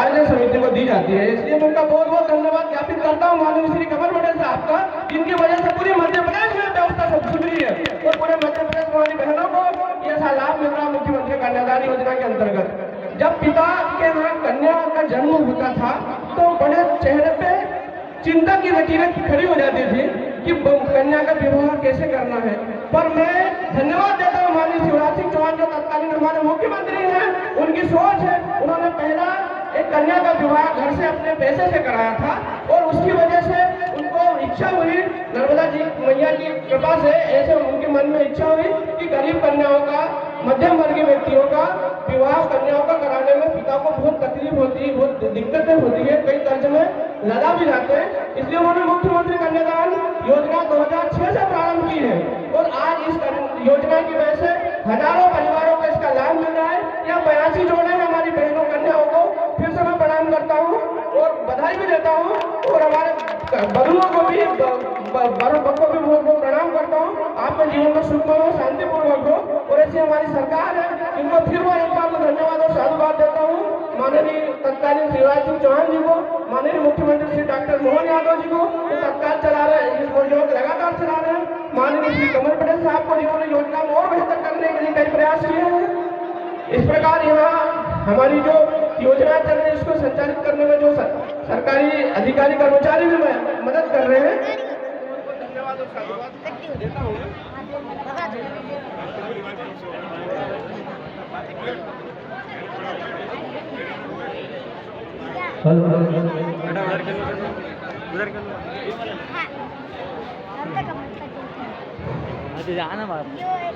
आयोजन समिति को दी जाती है। इसलिए मैं उनका बहुत बहुत धन्यवाद ज्ञापित करता हूँ माननीय श्री कमल पटेल साहब का, जिनकी वजह से पूरी मध्य प्रदेश में व्यवस्था सब सुधरी है और पूरे मध्य प्रदेश में हमारी बहनों को ऐसा लाभ मिल रहा है मुख्यमंत्री कन्यादान योजना के अंतर्गत। जब पिता के यहाँ कन्या का जन्म होता था तो बड़े चेहरे पे चिंता की लकीरें खड़ी हो जाती थी कि कन्या का विवाह कैसे करना है। पर मैं धन्यवाद देता हूँ माननीय शिवराज सिंह चौहान जो तत्कालीन हमारे मुख्यमंत्री हैं, उनकी सोच है। उन्होंने पहला एक कन्या का विवाह घर से अपने पैसे से कराया था और उसकी वजह से उनको इच्छा हुई, नर्मदा जी मैया की कृपा से ऐसे उनके मन में इच्छा हुई कि गरीब कन्याओं का, मध्यम वर्गीय व्यक्तियों का विवाह कन्याओं का कराने में पिता को बहुत तकलीफ होती है, बहुत दिक्कतें होती है, कई कर्ज में लगा भी जाते हैं। इसलिए उन्होंने मुख्यमंत्री कन्यादान योजना 2006 से प्रारंभ की है और आज इस योजना की वजह से हजारों परिवारों को इसका लाभ मिल रहा है। या 82 जोड़े हैं हमारी बहनों कन्याओं को फिर से मैं प्रणाम करता हूँ और बधाई भी देता हूँ और हमारे बरुओं को भी को भी बहुत प्रणाम करता हूँ। आपके जीवन में सुखमय हो, शांतिपूर्वक हो और ऐसी हमारी सरकार है, इनको फिर मैं एक बार धन्यवाद और साधुवाद देता हूँ। माननीय तत्कालीन शिवराज सिंह चौहान जी को, माननीय मुख्यमंत्री श्री डॉक्टर मोहन यादव जी को जो तत्काल चला रहे हैं, इस योजना लगातार चला रहे हैं, माननीय श्री कमल पटेल साहब को जिन्होंने योजना को और बेहतर करने के लिए कई प्रयास किए हैं। इस प्रकार यहाँ हमारी जो योजना चल रही है इसको संचालित करने में जो सरकारी अधिकारी कर्मचारी भी मदद कर रहे हैं, धन्यवाद और साधुवाद देता हूँ।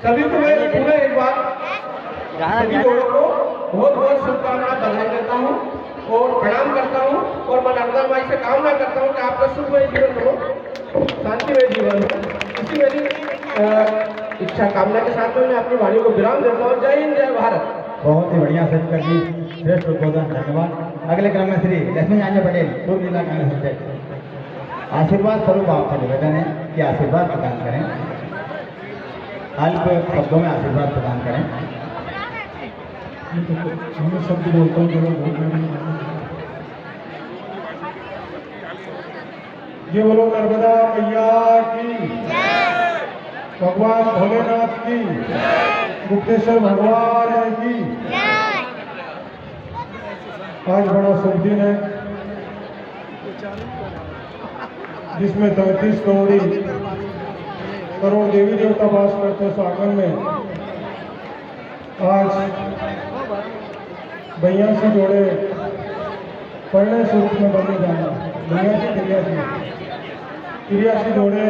सभी को मैं पूरे एक बार सभी लोगों को बहुत बहुत शुभकामनाएं, बधाई देता हूँ और प्रणाम करता हूँ और मैं नर्मदा माई से कामना करता हूँ कि आपका सुखमय जीवन हो, शांतिमय जीवन हो। इसी मेरी इच्छा कामना के साथ में मैं अपनी वाणी को विराम देता हूँ। जय हिंद, जय भारत। बहुत ही बढ़िया सचिव जी, श्रेष्ठ उद्बोधन, धन्यवाद। अगले क्रम में श्री लक्ष्मी नारायण पटेल, पूर्व जिला कांग्रेस अध्यक्ष। आशीर्वाद स्वरूप आपका निवेदन है कि आशीर्वाद प्रदान करें, अल्प शब्दों में आशीर्वाद प्रदान करें। शब्द बोलता हूँ, ये बोलो नर्मदा मैया की, भगवान भोलेनाथ की, गुप्तेश्वर भगवान की। आज बड़ा शुभ दिन है जिसमें 33 करोड़ देवी देवता वास करते हैं आंगन में। आज 82 जोड़े परिणय स्वरूप में बने जाना, 83 जोड़े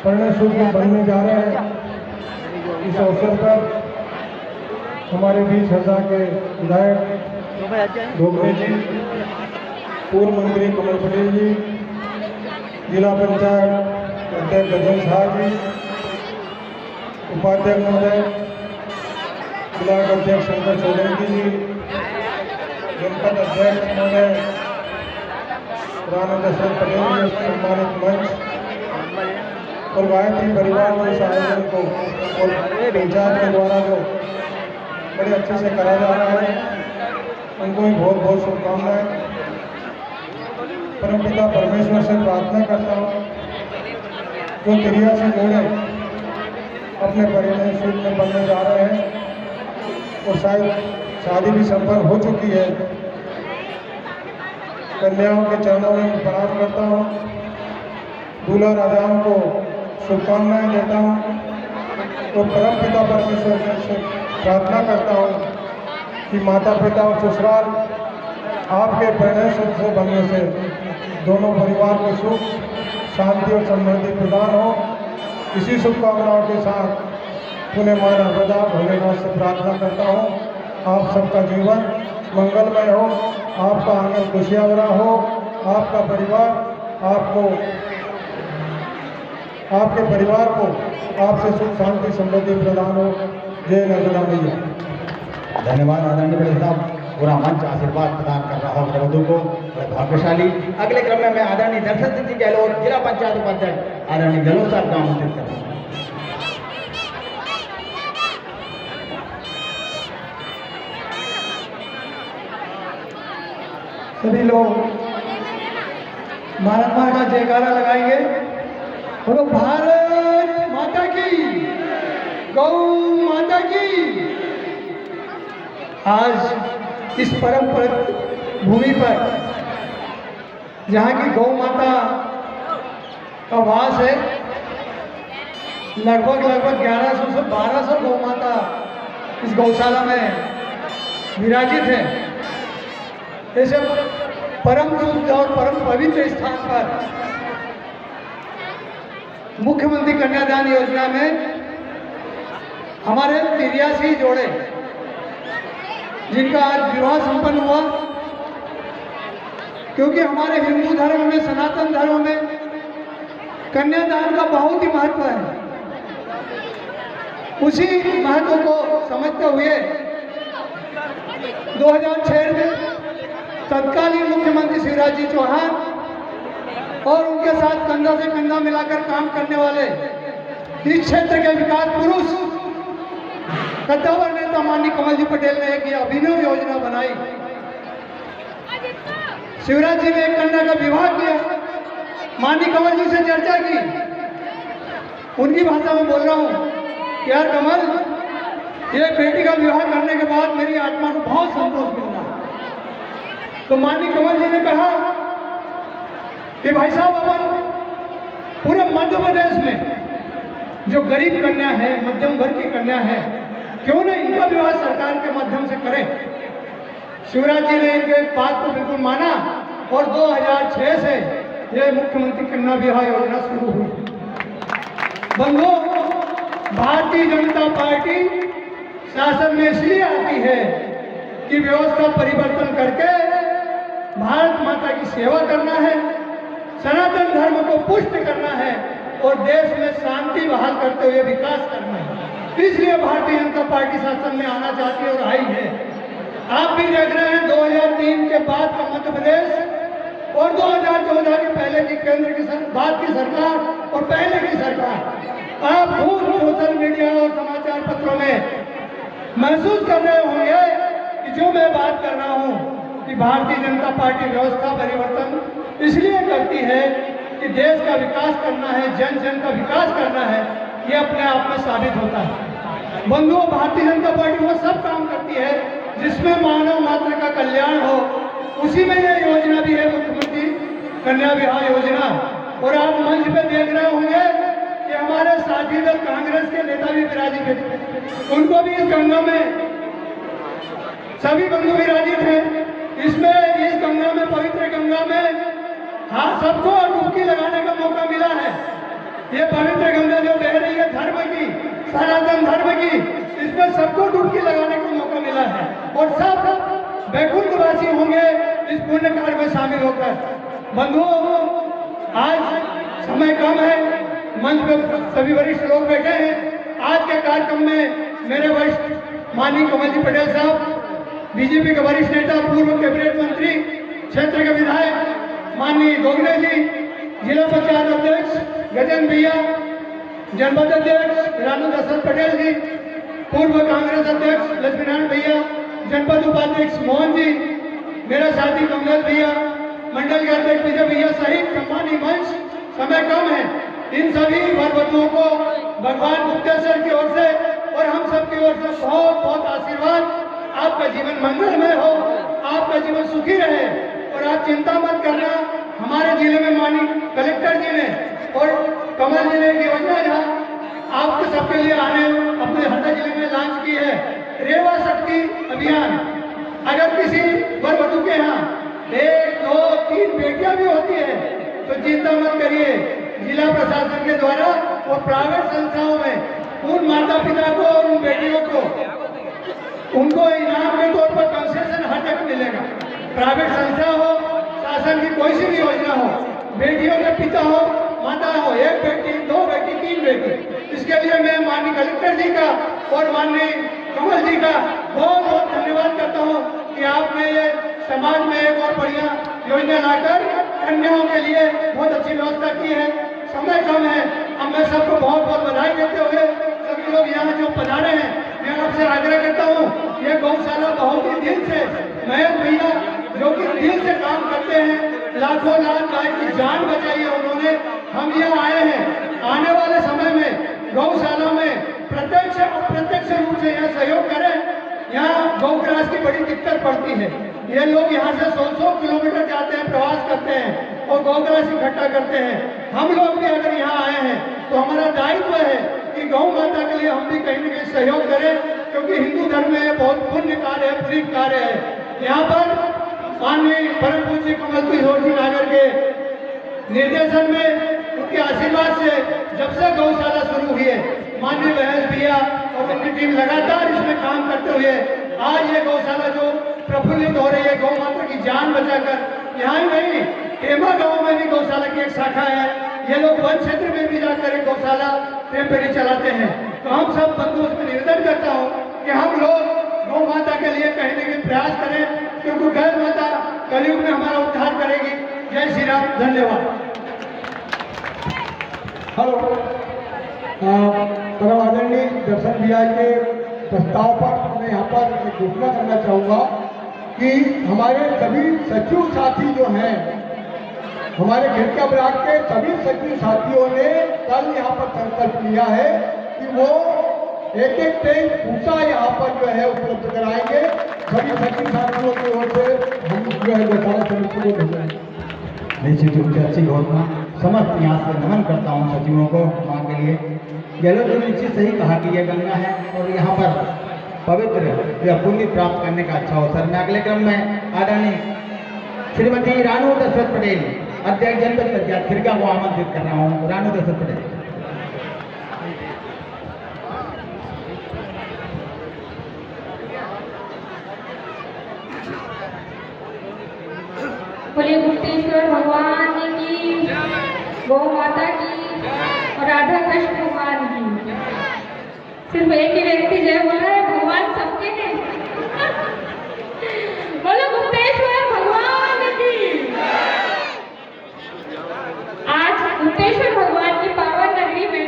परिणय स्वरूप में बनने जा रहे हैं। इस अवसर पर हमारे बीच हरदा के विधायक डोगरे जी, पूर्व मंत्री कमल पटेल जी, जिला पंचायत अध्यक्ष गजन शाह जी, उपाध्यक्ष महोदय, ब्लॉक अध्यक्ष शंकर चौधरी जी, जनपद अध्यक्ष महोदय राणा दशरथ पटेल जी, सम्मानित मंच और गायत्री परिवार के इस आयोजन को और पंचायत के द्वारा जो बड़े अच्छे से करा जा रहा है, उनको भी बहुत बहुत शुभकामनाएं। परमपिता परमेश्वर से प्रार्थना करता हूँ जो 83 जोड़े अपने परिणय सूत्र में बनने जा रहे हैं और शायद शादी भी संपन्न हो चुकी है, कन्याओं के चरणों में प्रणाम करता हूँ, दूल्हा राजाओं को शुभकामनाएं देता हूँ और परमपिता परमेश्वर से प्रार्थना करता हूँ कि माता पिता और ससुराल आपके परिणय सूत्र से बनने से दोनों परिवार को सुख, शांति और समृद्धि प्रदान हो। इसी शुभकामनाओं के साथ पुण्य मां नर्मदा भोलेनाथ से प्रार्थना करता हूँ आप सबका जीवन मंगलमय हो, आपका आंगन खुशियाँ भरा हो, आपका परिवार आपके परिवार को आपसे सुख शांति समृद्धि प्रदान हो। जय नर्मदा मैया। धन्यवाद आदरणीय पटेल साहब। पूरा मंच आशीर्वाद प्रदान कर रहा हूँ प्रबंधों को, बड़े भाग्यशाली। अगले क्रम में मैं आदरणीय दर्शन सिंह जी गहलोत, जिला पंचायत उपाध्यक्ष आदरणीय गहलोत साहब का आमंत्रित करता हूँ। सभी लोग भारत माता का जयकारा लगाएंगे। बोलो भारत माता की, गौ माता की। आज इस परम भूमि पर जहाँ की गौ माता का वास है, लगभग 1100 से 1200 गौ माता इस गौशाला में विराजित है। ऐसे परम शुद्ध और परम पवित्र स्थान पर मुख्यमंत्री कन्यादान योजना में हमारे 83 जोड़े जिनका आज विवाह संपन्न हुआ, क्योंकि हमारे हिंदू धर्म में, सनातन धर्म में कन्यादान का बहुत ही महत्व है। उसी महत्व को समझते हुए 2006 में तत्कालीन मुख्यमंत्री शिवराज जी चौहान और उनके साथ कंधा से कंधा मिलाकर काम करने वाले इस क्षेत्र के विकास पुरुष कद्दावर नेता माननीय कमल जी पटेल ने एक अभिनव योजना बनाई। शिवराज जी ने एक कन्या का विवाह किया, माननीय कमल जी से चर्चा की, उनकी भाषा में बोल रहा हूँ, यार कमल, ये बेटी का विवाह करने के बाद मेरी आत्मा को बहुत संतोष मिल रहा है। तो माननीय कमल जी ने कहा कि भाई साहब, अपन पूरे मध्य प्रदेश में जो गरीब कन्या है, मध्यम वर्ग की कन्या है, क्यों नहीं इनका विवाह सरकार के माध्यम से करें। शिवराज जी ने इनके बात को बिल्कुल माना और 2006 से ये मुख्यमंत्री कन्या विवाह योजना शुरू हुई। बंधुओं, भारतीय जनता पार्टी शासन में इसलिए आती है कि व्यवस्था परिवर्तन करके भारत माता की सेवा करना है, सनातन धर्म को पुष्ट करना है और देश में शांति बहाल करते हुए विकास करना है। इसलिए भारतीय जनता पार्टी शासन में आना चाहती है और आई है। आप भी देख रहे हैं 2003 के बाद का मध्य प्रदेश और 2014 के पहले की केंद्र की बाद की सरकार और पहले की सरकार। आप खूब सोशल मीडिया और समाचार पत्रों में महसूस कर रहे होंगे कि जो मैं बात कर रहा हूं कि भारतीय जनता पार्टी व्यवस्था परिवर्तन इसलिए करती है कि देश का विकास करना है, जन जन का विकास करना है, ये अपने आप में साबित होता है। बंधुओं, भारतीय जनता पार्टी वो सब काम करती है जिसमें मानव मात्र का कल्याण हो, उसी में ये योजना भी है, मुख्यमंत्री कन्या विवाह योजना। और आप मंच पे देख रहे होंगे कि हमारे साथी दल कांग्रेस के नेता भी विराजित हैं, उनको भी इस गंगा में सभी बंधु विराजित हैं। इसमें इस गंगा में, पवित्र गंगा में सबको डुबकी लगाने का मौका मिला है। ये पवित्र गंगा जो बह रही है धर्म की, सनातन धर्म की, इसमें सबको डुबकी लगाने का मौका मिला है और सब वैकुंठवासी होंगे इस पुण्य कार्य में शामिल होकर। बंधुओं, आज समय कम है, मंच पे सभी वरिष्ठ लोग बैठे हैं। आज के कार्यक्रम में मेरे वरिष्ठ माननीय कमल जी पटेल साहब, बीजेपी के वरिष्ठ नेता, पूर्व कैबिनेट मंत्री, क्षेत्र के विधायक माननीय गोगले जी, जिला पंचायत अध्यक्ष गजेंद्र भैया, जनपद अध्यक्ष रानू दशरथ पटेल जी, पूर्व कांग्रेस अध्यक्ष लक्ष्मीनारायण भैया, जनपद उपाध्यक्ष मोहन जी, मेरा साथी कमलेश भैया, मंडल के अध्यक्ष विजय भैया सहित सम्मानीय मंच। समय कम है, इन सभी वरवधुओं को भगवान गुप्तेश्वर की ओर से और हम सब की ओर से बहुत बहुत आशीर्वाद। आपका जीवन मंगलमय हो, आपका जीवन सुखी रहे और आप चिंता मत करना। हमारे जिले में माननीय कलेक्टर जी ने और कमल जी ने एक योजना जहाँ आपके सबके लिए आने अपने हरदा जिले में लॉन्च की है, रेवा शक्ति अभियान। अगर किसी वरवधु के यहाँ 1, 2, 3 बेटियां भी होती है तो चिंता मत करिए, जिला प्रशासन के द्वारा और प्राइवेट संस्थाओं में उन माता पिता को और उन बेटियों को उनको इनाम के तौर पर कंसेशन हर जगह मिलेगा। प्राइवेट संस्था हो, शासन की कोई सी भी योजना हो, बेटियों के पिता हो, माता हो, 1 बेटी, 2 बेटी, 3 बेटी, इसके लिए मैं माननीय कलेक्टर जी का और माननीय कमल जी का बहुत बहुत धन्यवाद करता हूँ कि आपने ये समाज में एक और बढ़िया योजना लाकर कन्याओं के लिए बहुत अच्छी व्यवस्था की है। समय कम है, अब मैं सबको बहुत बहुत बधाई देते हुए सभी लोग यहाँ जो पधारे हैं, मैं आपसे आग्रह करता हूँ, ये गौशाला बहुत ही दिल से, महेश भैया जो कि दिल से में काम करते हैं, लाखों लाख गाय की जान बचाई है उन्होंने। हम यहाँ आए हैं, आने वाले समय में गौशाला में प्रत्यक्ष अप्रत्यक्ष रूप से यहाँ सहयोग करें। यहाँ गौग्रास की बड़ी दिक्कत पड़ती है, ये लोग यहाँ से 100 किलोमीटर जाते हैं, प्रवास करते हैं और गौग्रास इकट्ठा करते हैं। हम लोग भी अगर यहाँ आए हैं तो हमारा दायित्व है कि गौ माता के लिए हम भी कहीं न कहीं सहयोग करें, क्योंकि हिंदू धर्म में ये बहुत पुण्य कार्य है, पुण्य कार्य है। यहाँ पर माननीय परम पूज्य कमल किशोर जी नागर के निर्देशन में, उनके आशीर्वाद से जब से गौशाला शुरू हुई है, माननीय महेश भैया और उनकी टीम लगातार इसमें काम करते हुए आज ये गौशाला जो प्रफुल्लित हो रही है, गौ माता की जान बचाकर। यहाँ ही नहीं, टेमा गांव में भी गौशाला की एक शाखा है। ये लोग वन क्षेत्र में भी जाकर एक गौशाला टेम्परेरी चलाते हैं। तो हम सब बंधुओं से निवेदन करता हूँ कि हम लोग गौ माता के लिए कहीं न कहीं प्रयास करें, क्योंकि गौ माता कलयुग में हमारा उद्धार करेगी। जय श्री राम, धन्यवाद। हेलो, परम आदरणीय दर्शन भैया के प्रस्ताव पर मैं यहाँ पर एक घोषणा करना चाहूँगा कि हमारे सभी सचिव साथी जो हैं, हमारे खिड़किया ब्लॉक के सभी सचिव साथियों ने कल यहाँ पर संकल्प लिया है कि वो एक टैंक पूसा यहाँ पर जो है उपलब्ध कराएंगे। सभी सचिव साथियों की ओर से हम जो है गौशाला समिति को भेजेंगे। निश्चित रूप से अच्छी घोषणा, समस्त यहाँ से नमन करता हूँ सचिवों को माँ के लिए। गहलोत जी ने निश्चित सही कहा कि यह गंगा है और यहाँ पर पवित्र या पुण्य प्राप्त करने का अच्छा अवसर। मैं अगले क्रम में आदरणीय श्रीमती रानू दशरथ पटेल, अध्यक्ष जनपद पंचायत खिड़किया को आमंत्रित कर रहा हूँ। रानू दशरथ पटेल। बोले गुप्तेश्वर भगवान की, गौ माता की और राधा कृष्ण भगवान की। सिर्फ एक ही व्यक्ति जय बोल रहा है, भगवान सबके हैं। बोलो गुप्तेश्वर भगवान की। आज गुप्तेश्वर भगवान की पावन नगरी में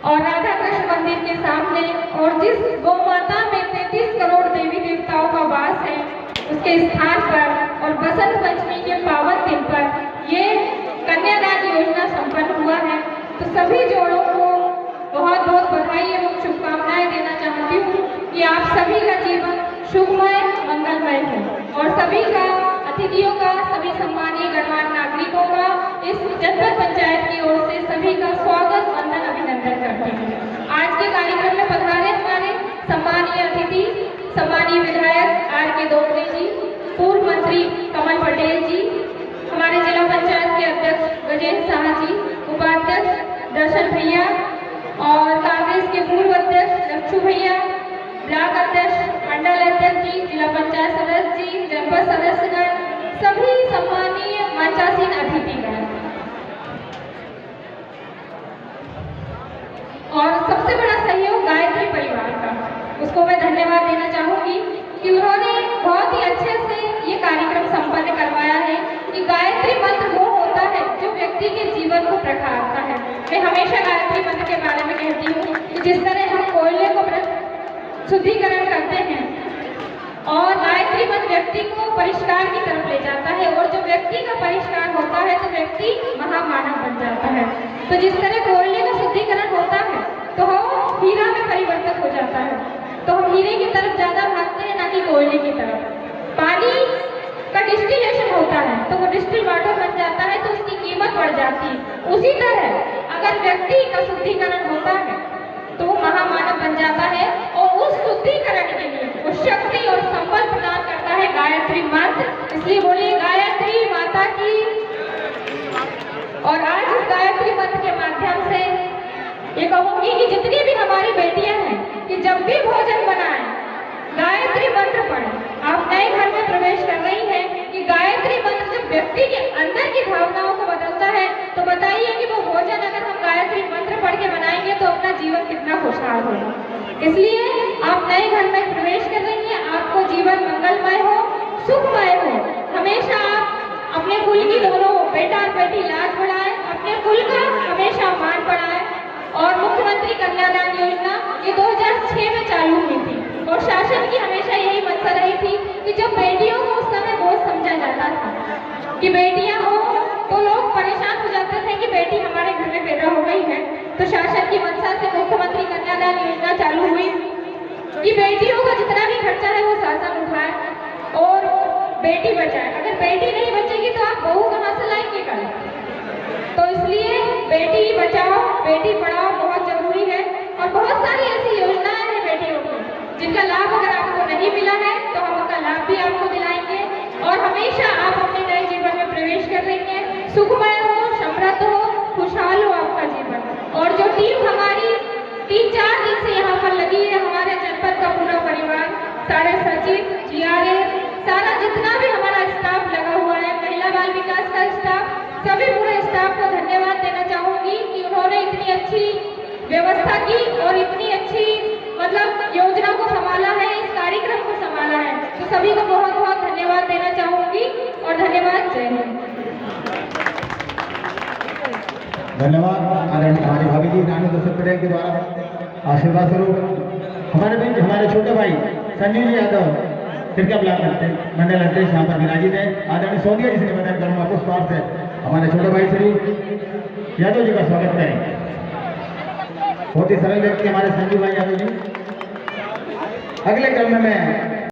और राधा कृष्ण मंदिर के सामने और जिस गौ माता में 33 करोड़ देवी देवताओं का वास है, उसके स्थान पर और बसंत पंचमी के पावन दिन पर ये कन्यादान योजना संपन्न हुआ है। तो सभी जोड़ों को बहुत बहुत बधाई एवं शुभकामनाएं देना चाहती हूँ कि आप सभी का जीवन शुभमय मंगलमय हो और सभी का, अतिथियों का, सभी सम्मानीय गणमान्य नागरिकों का इस जनपद पंचायत की ओर से सभी का स्वागत, वंदन, अभिनंदन करती हूँ। आज के कार्यक्रम में पधारे हमारे सम्मानीय अतिथि, सम्मानीय विधायक R.K. दोगरे जी, पूर्व मंत्री कमल पटेल जी, हमारे जिला पंचायत के अध्यक्ष गजेंद्र शाह जी, उपाध्यक्ष दर्शन भैया और कांग्रेस के पूर्व अध्यक्ष लक्ष्मू भैया, ब्लॉक अध्यक्ष, मंडल अध्यक्ष जी, जिला पंचायत सदस्य जी, जनपद सदस्यगण, सभी सम्मानीय मंचासीन अतिथिगण और सबसे बड़ा सहयोग गायत्री परिवार का, उसको मैं धन्यवाद देना चाहूंगी कि उन्होंने बहुत ही अच्छे से ये कार्यक्रम संपन्न करवाया है कि गायत्री मंत्र वो होता है जो व्यक्ति के जीवन को प्रखारता है। मैं हमेशा गायत्री मंत्र के बारे में कहती हूँ कि जिस तरह हम कोयले को शुद्धिकरण करते हैं और गायत्री मंत्र व्यक्ति को परिष्कार की तरफ ले जाता है और जो व्यक्ति का परिष्कार होता है तो व्यक्ति महामानव बन जाता है। तो जिस तरह कोयले का शुद्धिकरण होता है तो हम हीरा में परिवर्तित हो जाता है, तो हम हीरे की तरफ ज्यादा भागते हैं ना कि कोयले की तरफ। पानी का डिस्टिलेशन होता है तो वो डिस्टिल वाटर बन जाता है तो उसकी कीमत बढ़ जाती है। उसी तरह अगर व्यक्ति का शुद्धिकरण होता है तो वो महामानव बन जाता है और उस शुद्धिकरण के लिए वो शक्ति और संबल प्रदान करता है गायत्री मंत्र। इसलिए बोलिए गायत्री माता की। और आज इस गायत्री मंत्र के माध्यम से ये कहूंगी कि जितनी भी हमारी बेटियां हैं कि जब भी भोजन बनाएं गायत्री मंत्र पढ़ें। आप नए घर में प्रवेश कर रही हैं कि गायत्री मंत्र जब व्यक्ति के अंदर की भावनाओं को बदलता है तो बताइए कि वो भोजन अगर हम गायत्री मंत्र पढ़ के बनाएंगे तो अपना जीवन कितना खुशहाल होगा। इसलिए आप नए घर में प्रवेश कर रही हैं, आपको जीवन मंगलमय हो, सुखमय हो। हमेशा आप अपने कुल की दोनों बेटा और बेटी लाज बढ़ाएं, अपने कुल का हमेशा मान बढ़ाएं। और मुख्यमंत्री कन्यादान योजना ये 2006 में चालू हुई थी और शासन की हमेशा यही मंशा रही थी कि जब बेटियों को उस समय बोझ समझा जाता कि बेटियां हो तो लोग परेशान हो जाते थे कि बेटी हमारे घर में पैदा हो गई है। तो शासन की मंशा से मुख्यमंत्री कन्यादान योजना चालू हुई कि बेटियों का जितना भी खर्चा है वो शासन उठाए और बेटी बचाए। अगर बेटी नहीं बचेगी तो आप बहू कहाँ से लाएंगे कल? तो इसलिए बेटी बचाओ बेटी पढ़ाओ बहुत जरूरी है। और बहुत सारी ऐसी योजनाएं हैं बेटियों की जिनका लाभ अगर आपको नहीं मिला है तो हम उनका लाभ भी आपको दिलाएंगे और हमेशा आप अपने नए जीवन में प्रवेश करेंगे। सुखमय हो, समृद्ध हो, खुशहाल हो आपका जीवन। और जो टीम हमारी 3-4 दिन से यहाँ पर लगी है, हमारे जनपद का पूरा परिवार, सारे सचिव, GRA, सारा जितना भी हमारा स्टाफ लगा हुआ है, महिला बाल विकास का स्टाफ, सभी पूरे स्टाफ को धन्यवाद देना चाहूंगी कि उन्होंने इतनी अच्छी व्यवस्था की और इतनी अच्छी मतलब योजना को संभाला है, इस कार्यक्रम को संभाला है। तो सभी को बहुत बहुत धन्यवाद देना चाहूंगी और धन्यवाद। जय हिंद। धन्यवाद आदरणीय हमारी भाभी जी रानी दशरथ पटेल के द्वारा आशीर्वाद स्वरूप हमारे बीच हमारे छोटे भाई संजीव जी यादव तिरका ब्लॉक मंडल अध्यक्ष यहाँ पर विराजित है। आदरणीय सोनिया जी से निवेदन करूंगा पुष्पार्थ से हमारे छोटे भाई श्री यादव जी का स्वागत करें। बहुत ही सरल व्यक्ति हमारे संजीव भाई यादव जी। अगले क्रम में मैं